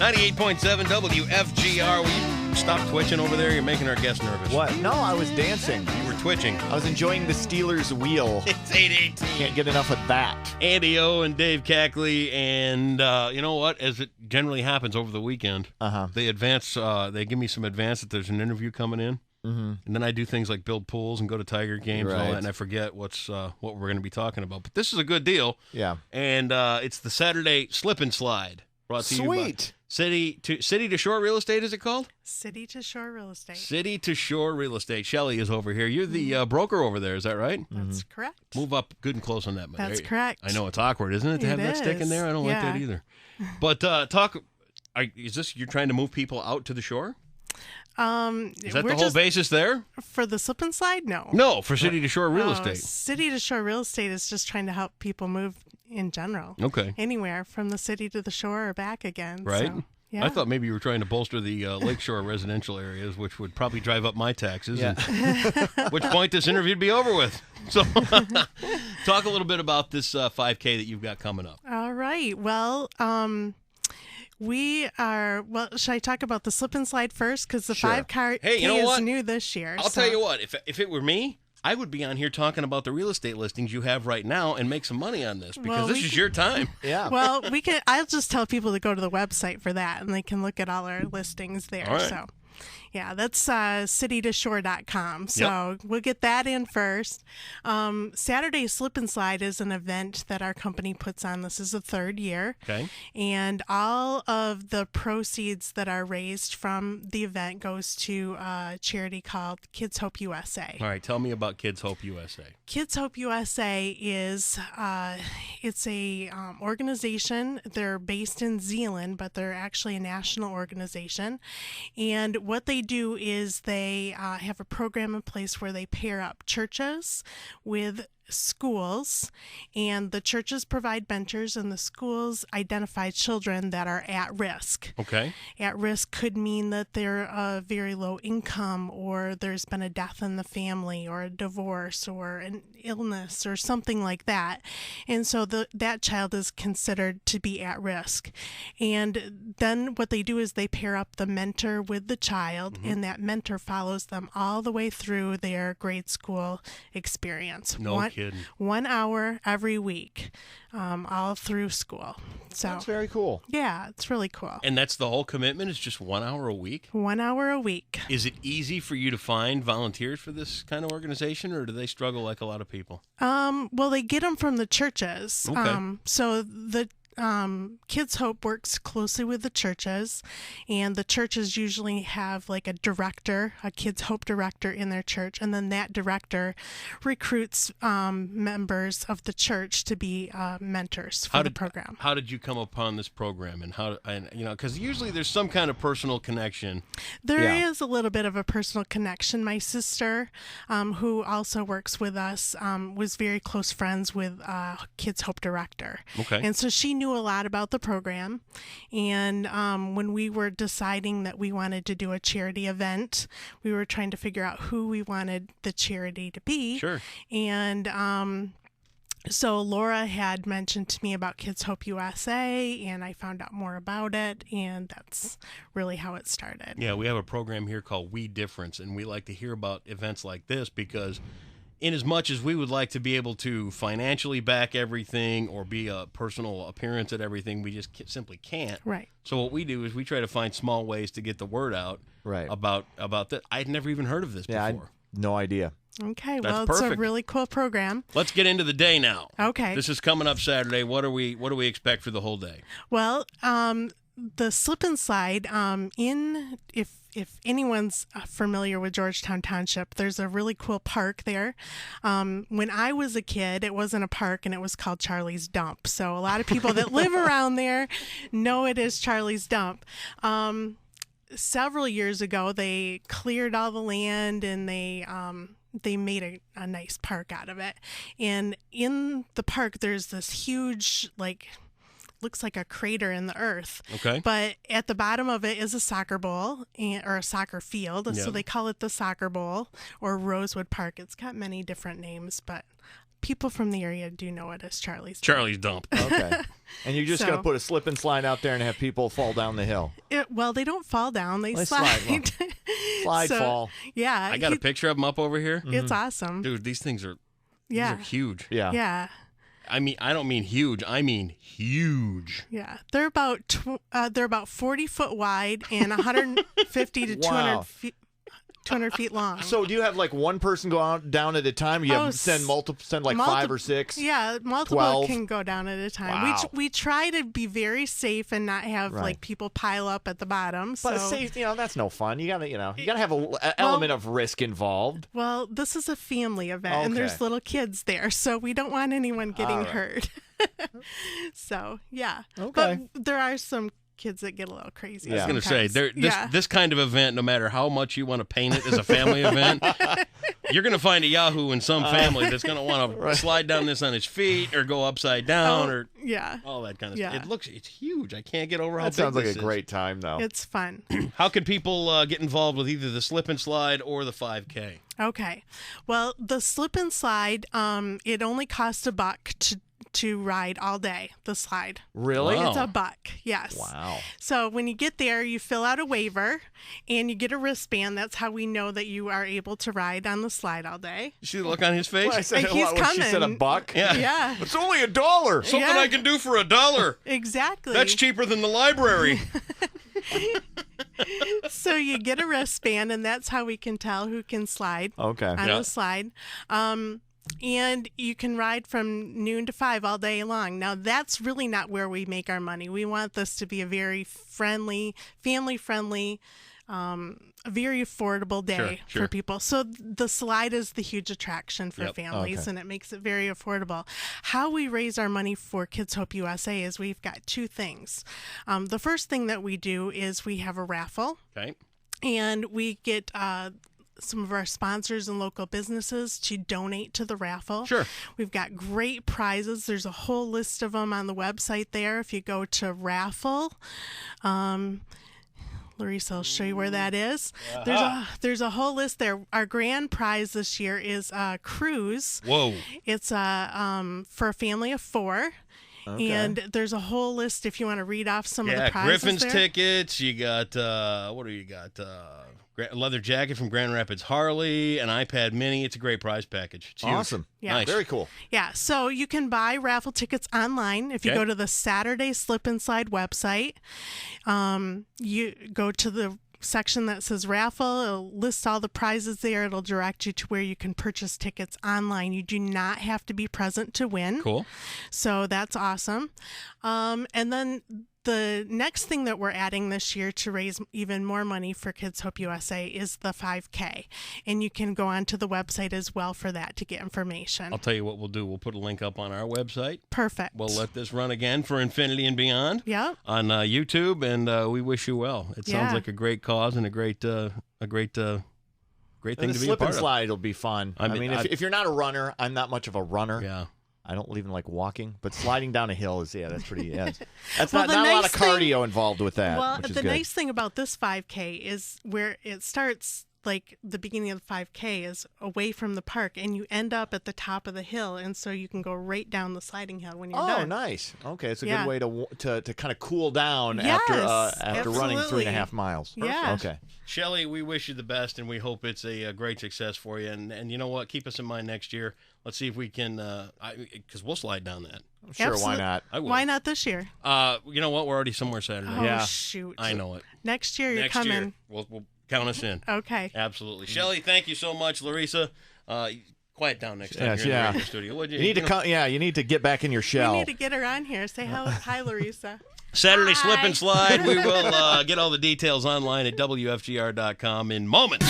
98.7 WFGR. Will you stop twitching over there? You're making our guests nervous. What? No, I was dancing. You were twitching. I was enjoying the Steelers wheel. It's 8:18. Can't get enough of that. Andy O and Dave Cackley, and you know what? As it generally happens over the weekend, they advance. They give me some advance that there's an interview coming in, and then I do things like build pools and go to Tiger games and all that, and I forget what we're going to be talking about. But this is a good deal. Yeah, and it's the Saturday Slip and Slide brought to you by City to Shore Real Estate. Is it called? City to Shore Real Estate. City to Shore Real Estate. Shelly is over here. You're the broker over there. Is that right? That's correct. Move up good and close on that. That's correct. I know it's awkward, isn't it, to have that stick in there? I don't like that either. But is this you're trying to move people out to the shore? Is that the whole basis there? For the Slip and Slide? No. No, for City to Shore Real Estate. City to Shore Real Estate is just trying to help people move in general. Okay. Anywhere from the city to the shore or back again. Right. So, yeah. I thought maybe you were trying to bolster the lakeshore residential areas, which would probably drive up my taxes. Yeah. At which point this interview would be over with. So talk a little bit about this 5K that you've got coming up. All right. Well, should I talk about the Slip and Slide first? Because the 5K is new this year. I'll tell you what, if it were me, I would be on here talking about the real estate listings you have right now and make some money on this because this is your time. Yeah. Well, I'll just tell people to go to the website for that, and they can look at all our listings there. All right. So, yeah, that's citytoshore.com. So we'll get that in first. Saturday Slip and Slide is an event that our company puts on. This is the third year. Okay. And all of the proceeds that are raised from the event goes to a charity called Kids Hope USA. All right, tell me about Kids Hope USA. Kids Hope USA is it's a organization. They're based in Zeeland, but they're actually a national organization. And what they do is they have a program in place where they pair up churches with schools, and the churches provide mentors and the schools identify children that are at risk. Okay. At risk could mean that they're a very low income, or there's been a death in the family, or a divorce, or an illness, or something like that. And so that child is considered to be at risk. And then what they do is they pair up the mentor with the child, and that mentor follows them all the way through their grade school experience. No kidding. 1 hour every week, all through school. So that's very cool. Yeah, it's really cool. And that's the whole commitment is just 1 hour a week? 1 hour a week. Is it easy for you to find volunteers for this kind of organization, or do they struggle like a lot of people? Well, they get them from the churches. Okay. So the Kids Hope works closely with the churches, and the churches usually have like a director, a Kids Hope director in their church, and then that director recruits members of the church to be mentors for the program. How did you come upon this program, and because usually there's some kind of personal connection. There is a little bit of a personal connection. My sister, who also works with us, was very close friends with Kids Hope director. Okay. And so she knew a lot about the program, and when we were deciding that we wanted to do a charity event, we were trying to figure out who we wanted the charity to be. Sure. And so Laura had mentioned to me about Kids Hope USA, and I found out more about it, and that's really how it started. Yeah, we have a program here called We Difference, and we like to hear about events like this because in as much as we would like to be able to financially back everything or be a personal appearance at everything, we just simply can't. Right. So what we do is we try to find small ways to get the word out about that. I'd never even heard of this before. No idea. Okay, That's well, perfect. It's a really cool program. Let's get into the day now. Okay. This is coming up Saturday. What do we expect for the whole day? Well, the Slip and Slide, if anyone's familiar with Georgetown Township, there's a really cool park there. When I was a kid, it wasn't a park, and it was called Charlie's Dump. So a lot of people that live around there know it is Charlie's Dump. Several years ago, they cleared all the land, and they made a nice park out of it. And in the park, there's this huge, looks like a crater in the earth. Okay. But at the bottom of it is a soccer bowl or a soccer field. Yep. So they call it the Soccer Bowl or Rosewood Park. It's got many different names, but people from the area do know it as Charlie's. Charlie's Dump. Okay. And you're just So- going to put a slip and slide out there and have people fall down the hill. Well, they don't fall down; they They slide. slide, Slide, So, fall. Yeah, I got a picture of them up over here. It's awesome. Dude, these things are Yeah, these are huge. Yeah. yeah, I mean, I don't mean huge. I mean huge. yeah. They're about 40 foot wide and 150 to Wow. 200 feet long. So do you have like one person go out down at a time? You have send like 5 or 6? Yeah, multiple 12? can go down at a time. Wow. We try to be very safe and not have Right. like people pile up at the bottom. But So, safe, that's no fun. You gotta have an element of risk involved. well, this is a family event and Okay. there's little kids there, so we don't want anyone getting All right. hurt. So yeah, Okay. But there are some kids that get a little crazy. I was I was going to say, sometimes. this kind of event, no matter how much you want to paint it as a family event, you're going to find a Yahoo in some family that's going to want to slide down this on his feet or go upside down or yeah, all that kind of Yeah. stuff. It's huge. I can't get over how That sounds big like a this is. great time, though. it's fun. How can people get involved with either the slip and slide or the 5K? Okay. Well, the slip and slide, it only costs $1 to ride all day, the slide. Really? Wow. It's $1, yes. Wow. So when you get there, you fill out a waiver and you get a wristband. That's how we know that you are able to ride on the slide all day. You see the look on his face? Well, I said, He's She said coming. $1? Yeah. Yeah, It's only $1. Something Yeah. I can do for $1. exactly. That's cheaper than the library. So you get a wristband, and that's how we can tell who can slide Okay. on Yeah. the slide. And you can ride from noon to 5 all day long. Now, that's really not where we make our money. We want this to be a very friendly, family-friendly, a very affordable day Sure. for people. So the slide is the huge attraction for Yep. families, Okay. and it makes it very affordable. How we raise our money for Kids Hope USA is we've got 2 things. The first thing that we do is we have a raffle. Okay. And we get some of our sponsors and local businesses to donate to the raffle. Sure. We've got great prizes. There's a whole list of them on the website there. If you go to raffle, Larissa will show you where that is. There's a whole list there. Our grand prize this year is a cruise. Whoa. It's for a family of 4. Okay. And there's a whole list if you want to read off some of the Yeah, prizes Griffin's there. tickets. You got, what do you got? Leather jacket from Grand Rapids Harley, an iPad mini. It's a great prize package. It's huge. Awesome. Yeah. Nice. Very cool. Yeah, so you can buy raffle tickets online if you Okay. go to the Saturday Slip and Slide website. You go to the section that says raffle. It'll list all the prizes there. It'll direct you to where you can purchase tickets online. You do not have to be present to win. Cool. So that's awesome. And then the next thing that we're adding this year to raise even more money for Kids Hope USA is the 5K. And you can go onto the website as well for that to get information. I'll tell you what we'll do. We'll put a link up on our website. Perfect. We'll let this run again for Infinity and Beyond Yep. on YouTube, and we wish you well. It sounds Yeah. like a great cause and a great thing And to the be a slip part and of. slide will be fun. I I mean, mean, I- if you're not a runner, I'm not much of a runner. Yeah. I don't even like walking, but sliding down a hill is, that's pretty, That's Well, not the a lot of nice thing- cardio involved with that, Well, which is the good. nice thing about this 5K is where it starts, like the beginning of the 5K is away from the park, and you end up at the top of the hill, and so you can go right down the sliding hill when you're Oh, done. nice. Okay, it's a Yeah. good way to kind of cool down Yes, after running absolutely. 3.5 miles. Yeah. Okay. Shelly, we wish you the best, and we hope it's a great success for you. And you know what? Keep us in mind next year. Let's see if we can, because we'll slide down that. Sure, why Absolute- not? I will. Why not this year? You know what? We're already somewhere Saturday. Oh, Yeah. shoot. I know it. Next year you're Next coming. year, we'll count us in. Okay. Absolutely. Shelly, thank you so much. Larissa, quiet down next time Yes, you're in yeah. the radio studio, would you? You need to come. Yeah, you need to get back in your We shell. need to get her on here. Say hi, Larissa. Saturday Slip Hi. and Slide. We will get all the details online at WFGR.com in moments.